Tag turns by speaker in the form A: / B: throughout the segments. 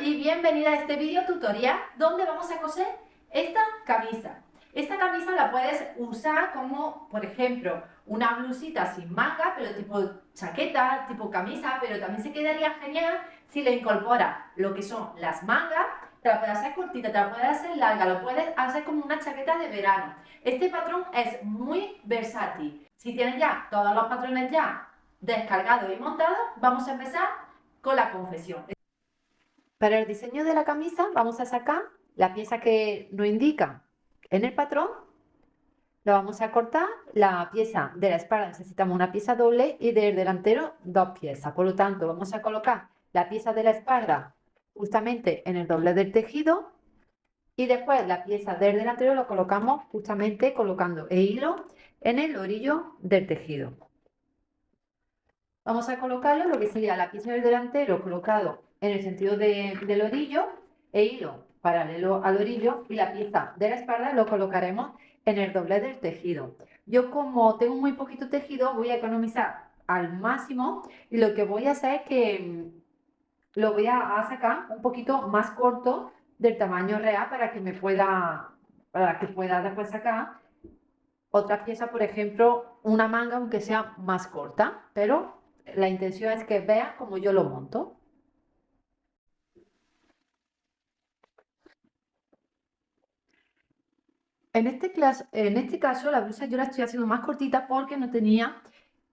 A: y bienvenida a este video tutorial donde vamos a coser esta camisa. Esta camisa la puedes usar como, por ejemplo, una blusita sin manga, pero tipo chaqueta, tipo camisa, pero también se quedaría genial si le incorporas lo que son las mangas. Te la puedes hacer cortita, te la puedes hacer larga, lo puedes hacer como una chaqueta de verano. Este patrón es muy versátil. Si tienes ya todos los patrones ya descargados y montados, vamos a empezar con la confección. Para el diseño de la camisa vamos a sacar la pieza que nos indica en el patrón, la vamos a cortar, la pieza de la espalda necesitamos una pieza doble y del delantero dos piezas, por lo tanto vamos a colocar la pieza de la espalda justamente en el doble del tejido y después la pieza del delantero lo colocamos justamente colocando el hilo en el orillo del tejido. Vamos a colocarlo, lo que sería la pieza del delantero colocado en el sentido del orillo e hilo paralelo al orillo y la pieza de la espalda lo colocaremos en el doblez del tejido. Yo como tengo muy poquito tejido voy a economizar al máximo y lo que voy a hacer es que lo voy a sacar un poquito más corto del tamaño real para que pueda después sacar otra pieza, por ejemplo, una manga aunque sea más corta, pero la intención es que vean cómo yo lo monto. En este caso, la blusa yo la estoy haciendo más cortita porque no tenía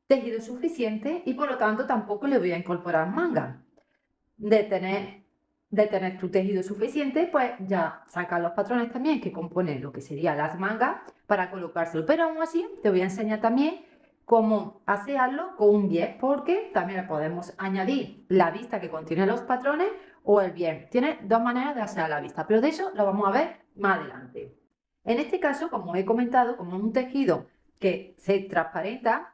A: tejido suficiente y por lo tanto tampoco le voy a incorporar manga. De tener tu tejido suficiente, pues ya sacas los patrones también que componen lo que serían las mangas para colocárselo. Pero aún así te voy a enseñar también cómo hacerlo con un bies, porque también le podemos añadir la vista que contiene los patrones o el bies. Tiene dos maneras de hacer la vista, pero de eso lo vamos a ver más adelante. En este caso, como he comentado, como es un tejido que se transparenta,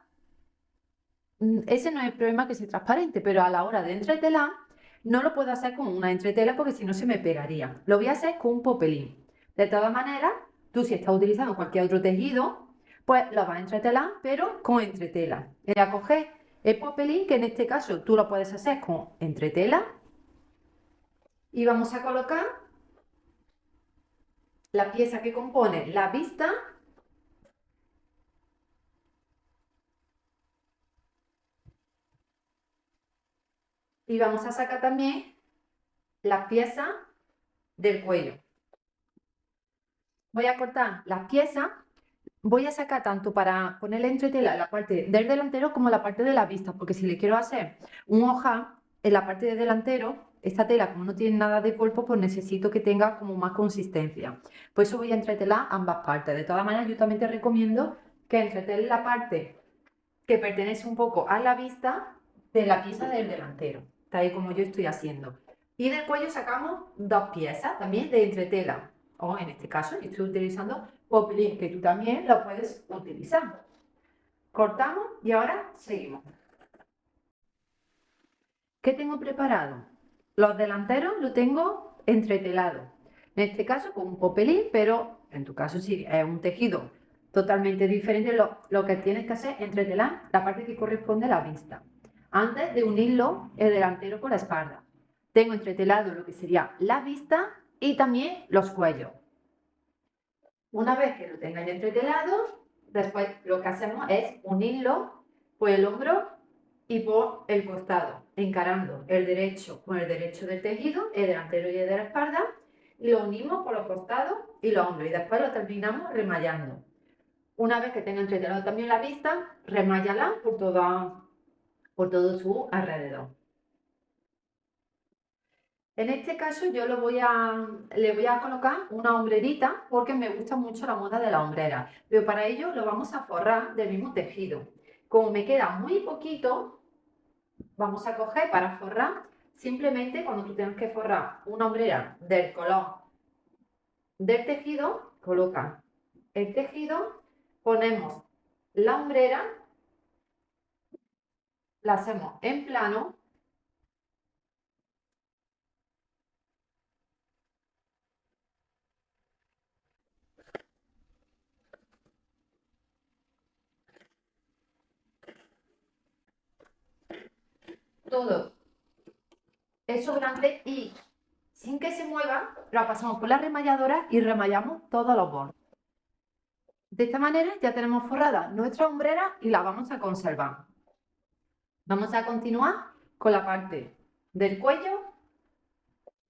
A: ese no es el problema que se transparente, pero a la hora de entretelar no lo puedo hacer con una entretela porque si no se me pegaría. Lo voy a hacer con un popelín. De todas maneras, tú si estás utilizando cualquier otro tejido, pues lo vas a entretelar, pero con entretela. Voy a coger el popelín, que en este caso tú lo puedes hacer con entretela, y vamos a colocar la pieza que compone la vista. Y vamos a sacar también las piezas del cuello. Voy a cortar las piezas. Voy a sacar tanto para ponerle entretela la parte del delantero como la parte de la vista, porque si le quiero hacer un ojal en la parte de delantero, esta tela como no tiene nada de cuerpo, pues necesito que tenga como más consistencia. Por eso voy a entretelar ambas partes. De todas maneras, yo también te recomiendo que entreteles la parte que pertenece un poco a la vista de la pieza del delantero, tal y como yo estoy haciendo. Y del cuello sacamos dos piezas también de entretela, o en este caso yo estoy utilizando popelín, que tú también lo puedes utilizar. Cortamos y ahora seguimos. ¿Qué tengo preparado? Los delanteros los tengo entretelados. En este caso con un popelín, pero en tu caso sí es un tejido totalmente diferente. Lo que tienes que hacer es entretelar la parte que corresponde a la vista. Antes de unirlo el delantero con la espalda. Tengo entretelado lo que sería la vista y también los cuellos. Una vez que lo tengáis entretelado, después lo que hacemos es unirlo por el hombro y por el costado, encarando el derecho con el derecho del tejido, el delantero y el de la espalda, y lo unimos por los costados y los hombros, y después lo terminamos remallando. Una vez que tenga entretelado también la vista, remállala por todo su alrededor. En este caso yo le voy a colocar una hombrerita porque me gusta mucho la moda de la hombrera, pero para ello lo vamos a forrar del mismo tejido. Como me queda muy poquito, vamos a coger para forrar, simplemente cuando tú tengas que forrar una hombrera del color del tejido, coloca el tejido, ponemos la hombrera, la hacemos en plano. Todo eso grande y Sin que se mueva, la pasamos por la remalladora y remallamos todos los bordes. De esta manera ya tenemos forrada nuestra hombrera y la vamos a conservar. Vamos a continuar con la parte del cuello.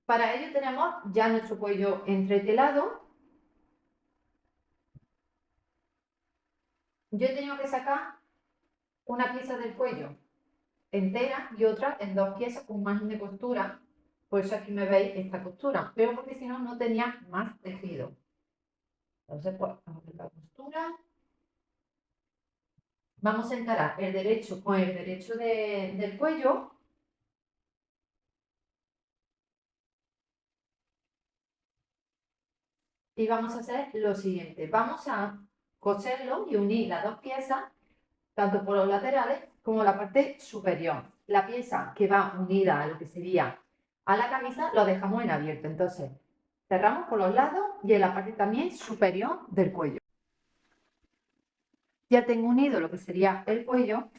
A: Para ello tenemos ya nuestro cuello entretelado. Yo he tenido que sacar una pieza del cuello entera y otra en dos piezas con margen de costura. Por eso aquí me veis esta costura, pero porque si no, no tenía más tejido. Entonces, pues, abro la costura. Vamos a encarar el derecho con el derecho del cuello. Y vamos a hacer lo siguiente. Vamos a coserlo y unir las dos piezas, tanto por los laterales como la parte superior. La pieza que va unida a lo que sería a la camisa lo dejamos en abierto. Entonces, cerramos por los lados y en la parte también superior del cuello. Ya tengo unido lo que sería el cuello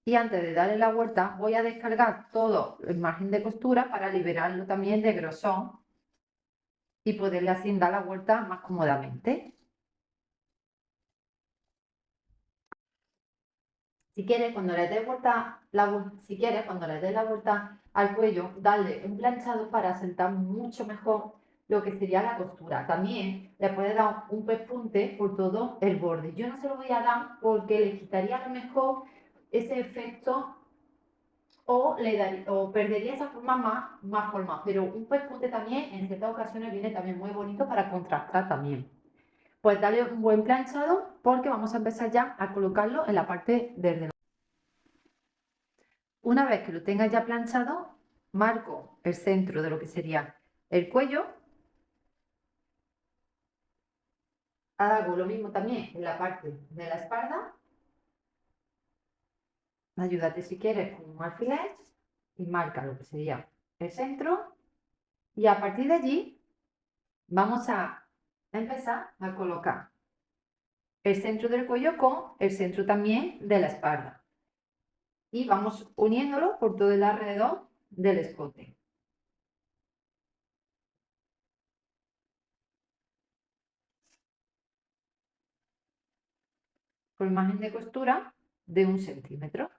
A: y antes de darle la vuelta voy a descargar todo el margen de costura para liberarlo también de grosor y poderle así dar la vuelta más cómodamente. Si quieres, cuando le des la vuelta al cuello, darle un planchado para asentar mucho mejor lo que sería la costura. También le puedes dar un pespunte por todo el borde. Yo no se lo voy a dar porque le quitaría a lo mejor ese efecto o perdería esa forma más forma. Pero un pespunte también en ciertas ocasiones viene también muy bonito para contrastar también. Pues darle un buen planchado porque vamos a empezar ya a colocarlo en la parte del. Una vez que lo tenga ya planchado, marco el centro de lo que sería el cuello. Hago lo mismo también en la parte de la espalda. Ayúdate si quieres con un alfiler y marca lo que sería el centro. Y a partir de allí vamos a empezar a colocar el centro del cuello con el centro también de la espalda. Y vamos uniéndolo por todo el alrededor del escote. Con margen de costura de 1 centímetro.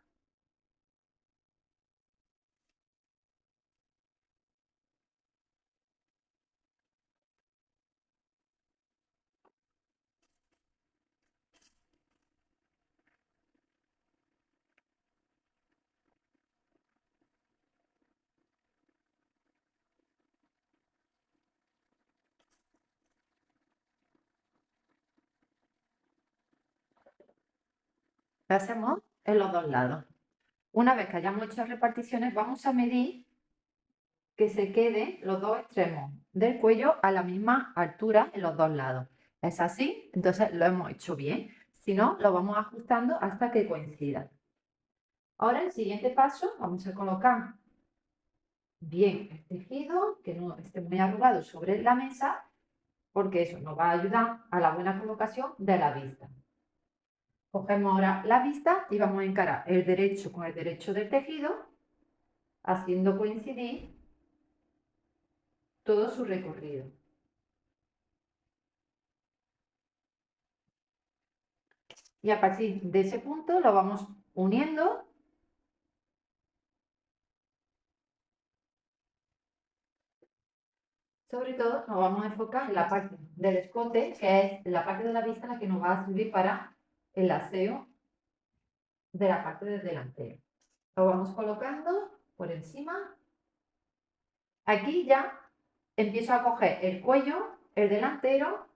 A: Lo hacemos en los dos lados. Una vez que hayamos hecho reparticiones, vamos a medir que se queden los dos extremos del cuello a la misma altura en los dos lados. ¿Es así? Entonces lo hemos hecho bien. Si no, lo vamos ajustando hasta que coincida. Ahora el siguiente paso, vamos a colocar bien el tejido, que no esté muy arrugado sobre la mesa, porque eso nos va a ayudar a la buena colocación de la vista. Cogemos ahora la vista y vamos a encarar el derecho con el derecho del tejido, haciendo coincidir todo su recorrido. Y a partir de ese punto lo vamos uniendo. Sobre todo nos vamos a enfocar en la parte del escote, que es la parte de la vista la que nos va a servir para el aseo de la parte del delantero. Lo vamos colocando por encima. Aquí ya empiezo a coger el cuello, el delantero.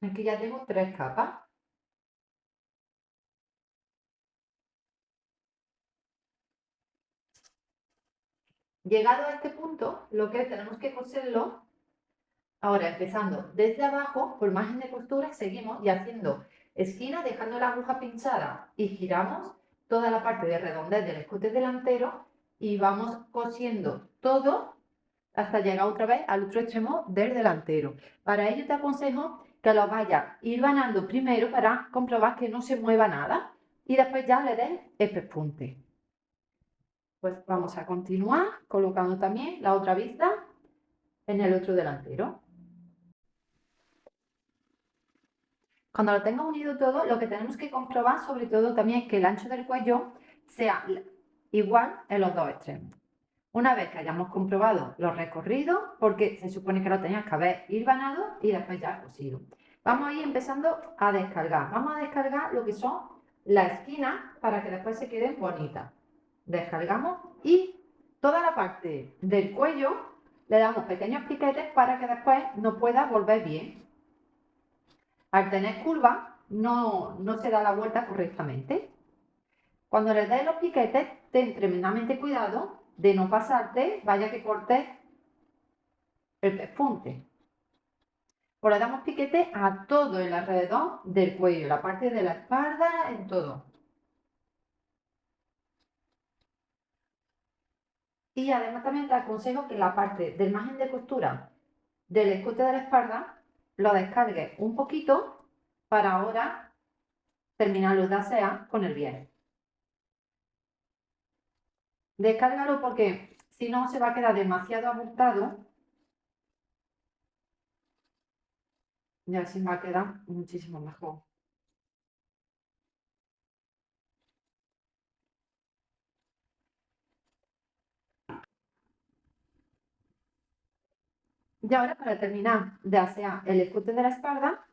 A: Aquí ya tengo 3 capas. Llegado a este punto, lo que tenemos que coserlo, ahora empezando desde abajo, por margen de costura, seguimos y haciendo esquina, dejando la aguja pinchada y giramos toda la parte de redondez del escote delantero y vamos cosiendo todo hasta llegar otra vez al otro extremo del delantero. Para ello te aconsejo que lo vayas a ir ganando primero para comprobar que no se mueva nada y después ya le des el pespunte. Pues vamos a continuar colocando también la otra vista en el otro delantero. Cuando lo tenga unido todo, lo que tenemos que comprobar sobre todo también es que el ancho del cuello sea igual en los dos extremos. Una vez que hayamos comprobado los recorridos, porque se supone que lo tenías que haber hilvanado y después ya cosido. Vamos a ir empezando a descargar. Vamos a descargar lo que son las esquinas para que después se queden bonitas. Descargamos y toda la parte del cuello le damos pequeños piquetes para que después nos pueda volver bien. Al tener curva no se da la vuelta correctamente. Cuando le des los piquetes, ten tremendamente cuidado de no pasarte, vaya que cortes el pespunte. Pues le damos piquete a todo el alrededor del cuello, la parte de la espalda, en todo. Y además también te aconsejo que la parte del margen de costura del escote de la espalda lo descargues un poquito para ahora terminarlo de asear con el biel. Descárgalo porque si no se va a quedar demasiado abultado y así va a quedar muchísimo mejor. Y ahora para terminar de asear el escote de la espalda,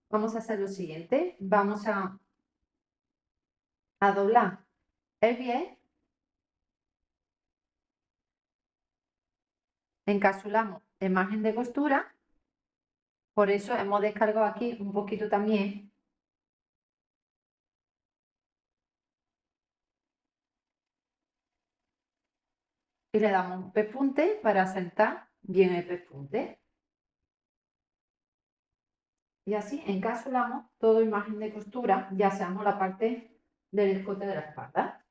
A: vamos a hacer lo siguiente. Vamos a doblar el biel, encapsulamos el margen de costura, por eso hemos descargado aquí un poquito también. Y le damos un pespunte para asentar bien el pespunte. Y así encapsulamos todo el margen de costura, ya seamos la parte del escote de la espalda.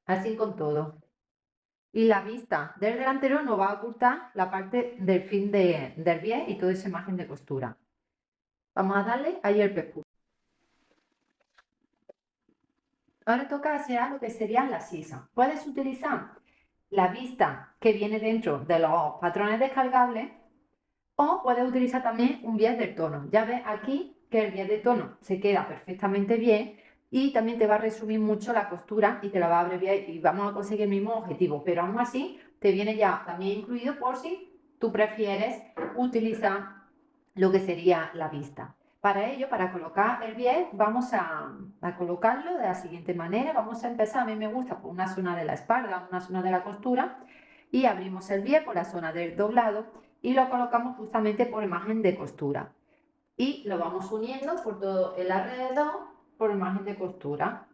A: Así con todo. Y la vista del delantero nos va a ocultar la parte del fin del biel y todo ese margen de costura. Vamos a darle ahí el pespunte. Ahora toca hacer lo que serían las sisas. Puedes utilizar la vista que viene dentro de los patrones descargables o puedes utilizar también un biel del tono. Ya ves aquí que el biel de tono se queda perfectamente bien y también te va a resumir mucho la costura y te la va a abreviar y vamos a conseguir el mismo objetivo, pero aún así te viene ya también incluido por si tú prefieres utilizar lo que sería la vista. Para ello, para colocar el biel, vamos a colocarlo de la siguiente manera. Vamos a empezar, a mí me gusta por una zona de la espalda, una zona de la costura, y abrimos el biel por la zona del doblado y lo colocamos justamente por el margen de costura. Y lo vamos uniendo por todo el alrededor por el margen de costura.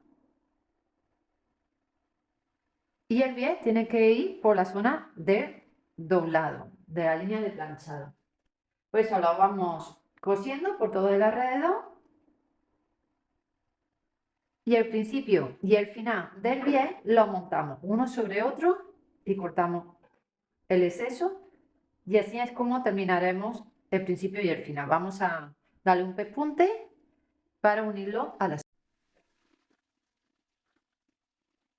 A: Y el biel tiene que ir por la zona del doblado, de la línea de planchado. Pues eso lo vamos cosiendo por todo el alrededor. Y el principio y el final del biel lo montamos uno sobre otro y cortamos el exceso. Y así es como terminaremos el principio y el final. Vamos a darle un pespunte para unirlo a la.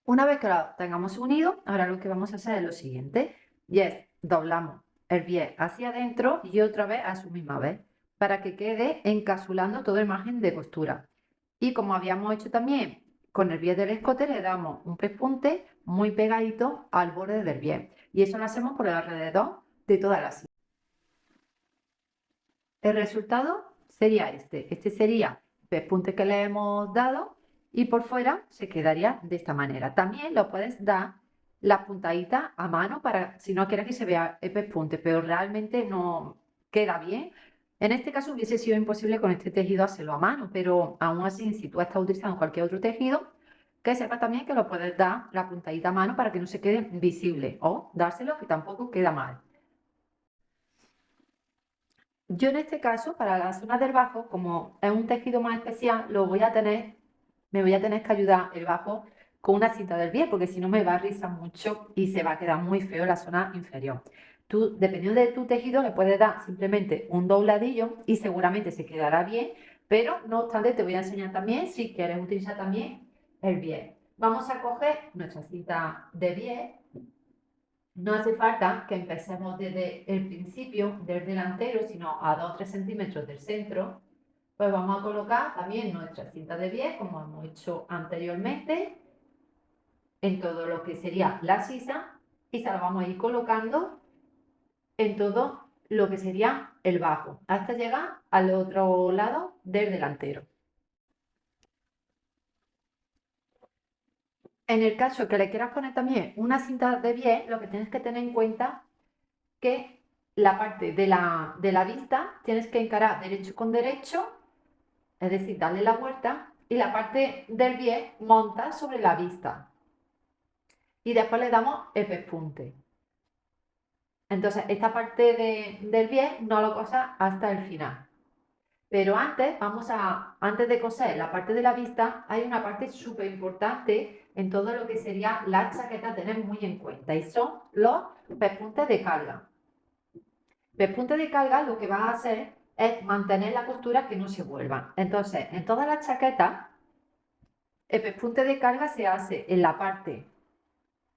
A: Una vez que lo tengamos unido, ahora lo que vamos a hacer es lo siguiente, y es doblamos el biel hacia adentro y otra vez a su misma vez, para que quede encapsulando todo el margen de costura. Y como habíamos hecho también con el biel del escote, le damos un pespunte muy pegadito al borde del biel. Y eso lo hacemos por el alrededor de toda la silla. El resultado sería este. Este sería el pespunte que le hemos dado y por fuera se quedaría de esta manera. También lo puedes dar la puntadita a mano para si no quieres que se vea el pespunte, pero realmente no queda bien. En este caso hubiese sido imposible con este tejido hacerlo a mano, pero aún así, si tú estás utilizando cualquier otro tejido, que sepa también que lo puedes dar la puntadita a mano para que no se quede visible o dárselo que tampoco queda mal. Yo en este caso, para la zona del bajo, como es un tejido más especial, me voy a tener que ayudar el bajo con una cinta del pie, porque si no me va a rizar mucho y se va a quedar muy feo la zona inferior. Tú, dependiendo de tu tejido, le puedes dar simplemente un dobladillo y seguramente se quedará bien, pero no obstante te voy a enseñar también si quieres utilizar también el bies. Vamos a coger nuestra cinta de bies. No hace falta que empecemos desde el principio del delantero, sino a 2 o 3 centímetros del centro. Pues vamos a colocar también nuestra cinta de bies, como hemos hecho anteriormente, en todo lo que sería la sisa, y se la vamos a ir colocando en todo lo que sería el bajo, hasta llegar al otro lado del delantero. En el caso que le quieras poner también una cinta de bies, lo que tienes que tener en cuenta que la parte de la vista tienes que encarar derecho con derecho, es decir, darle la vuelta, y la parte del bies monta sobre la vista. Y después le damos el pespunte. Entonces, esta parte del bies no lo cosas hasta el final. Pero antes de coser la parte de la vista, hay una parte súper importante en todo lo que sería la chaqueta a tener muy en cuenta, y son los pespuntes de carga. Pespunte de carga lo que va a hacer es mantener la costura que no se vuelva. Entonces, en todas las chaquetas, el pespunte de carga se hace en la parte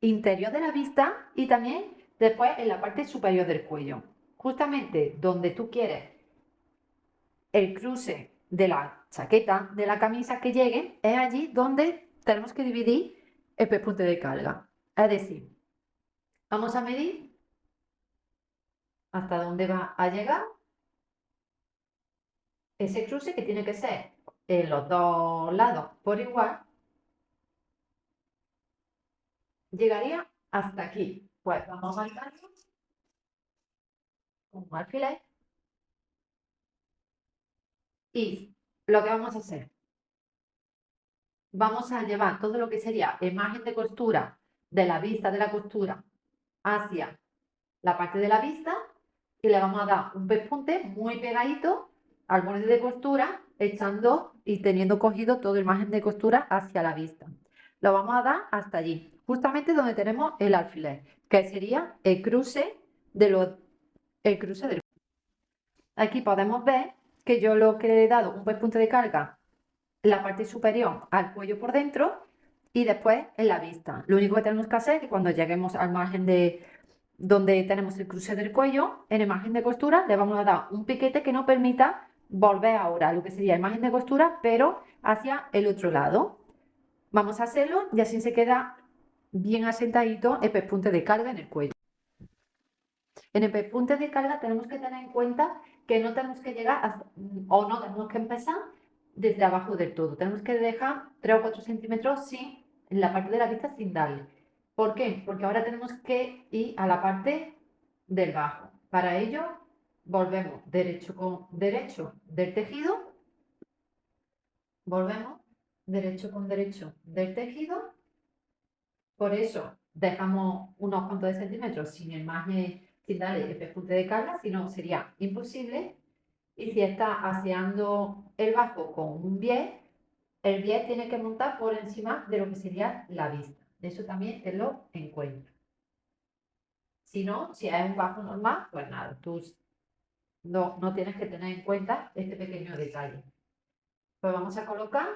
A: interior de la vista y también después en la parte superior del cuello. Justamente donde tú quieres el cruce de la chaqueta, de la camisa que llegue, es allí donde tenemos que dividir el pespunte de carga. Es decir, vamos a medir hasta dónde va a llegar ese cruce, que tiene que ser en los dos lados por igual. Llegaría hasta aquí. Pues vamos a marcarlo con un alfiler y lo que vamos a hacer, vamos a llevar todo lo que sería el margen de costura de la vista de la costura hacia la parte de la vista y le vamos a dar un pespunte muy pegadito al borde de costura, echando y teniendo cogido todo el margen de costura hacia la vista. Lo vamos a dar hasta allí, justamente donde tenemos el alfiler, que sería el cruce del. Aquí podemos ver que yo lo que le he dado un pespunte de carga en la parte superior al cuello por dentro y después en la vista. Lo único que tenemos que hacer es que cuando lleguemos al margen de donde tenemos el cruce del cuello, en el margen de costura le vamos a dar un piquete que nos permita volver ahora a lo que sería el margen de costura, pero hacia el otro lado. Vamos a hacerlo y así se queda bien asentadito el pespunte de carga en el cuello. En el pespunte de carga tenemos que tener en cuenta que no tenemos que llegar o no tenemos que empezar desde abajo del todo. Tenemos que dejar 3 o 4 centímetros en la parte de la vista sin darle. ¿Por qué? Porque ahora tenemos que ir a la parte del bajo. Para ello, volvemos derecho con derecho del tejido, volvemos derecho con derecho del tejido. Por eso dejamos unos cuantos de centímetros sin el margen, sin darle el pespunte de carga, si no sería imposible. Y si está aseando el bajo con un bies, el bies tiene que montar por encima de lo que sería la vista. Eso también tenlo en cuenta. Si no, si es un bajo normal, pues nada, tú no tienes que tener en cuenta este pequeño detalle. Pues vamos a colocar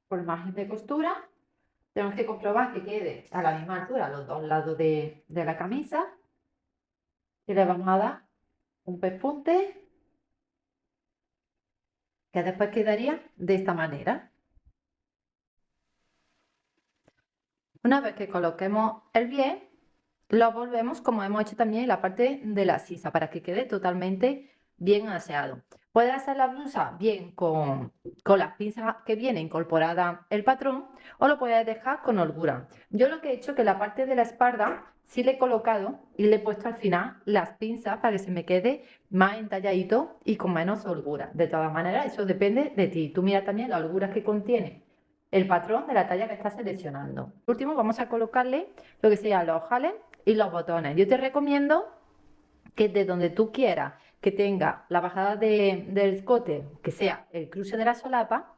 A: por margen de costura. Tenemos que comprobar que quede a la misma altura los dos lados de la camisa. Y le vamos a dar un pespunte que después quedaría de esta manera. Una vez que coloquemos el bies, lo volvemos como hemos hecho también en la parte de la sisa para que quede totalmente bien aseado. Puedes hacer la blusa bien con las pinzas que viene incorporada el patrón, o lo puedes dejar con holgura. Yo lo que he hecho es que la parte de la espalda sí le he colocado y le he puesto al final las pinzas para que se me quede más entalladito y con menos holgura. De todas maneras, eso depende de ti. Tú mira también la holgura que contiene el patrón de la talla que estás seleccionando. Por último, vamos a colocarle lo que sean los ojales y los botones. Yo te recomiendo que de donde tú quieras que tenga la bajada del escote, que sea el cruce de la solapa,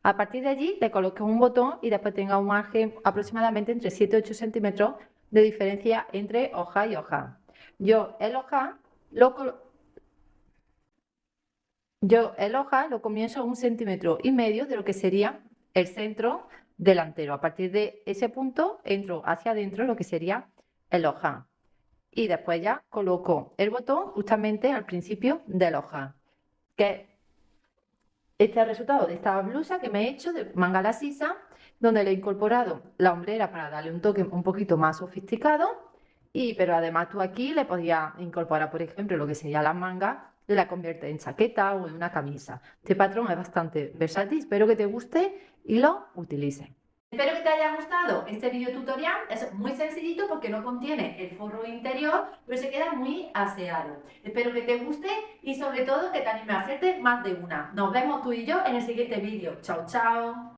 A: A partir de allí le coloques un botón y después tenga un margen aproximadamente entre 7 y 8 centímetros de diferencia entre hoja y hoja. Yo el hoja lo, comienzo a 1,5 cm de lo que sería el centro delantero. A partir de ese punto entro hacia adentro lo que sería el hoja. Y después ya coloco el botón justamente al principio del hoja. Que este es el resultado de esta blusa que me he hecho de manga la sisa, donde le he incorporado la hombrera para darle un toque un poquito más sofisticado. Pero además tú aquí le podías incorporar, por ejemplo, lo que sería las mangas y la conviertes en chaqueta o en una camisa. Este patrón es bastante versátil, espero que te guste y lo utilices. Espero que te haya gustado este video tutorial. Es muy sencillito porque no contiene el forro interior, pero se queda muy aseado. Espero que te guste y sobre todo que te anime a hacerte más de una. Nos vemos tú y yo en el siguiente vídeo. Chao, chao.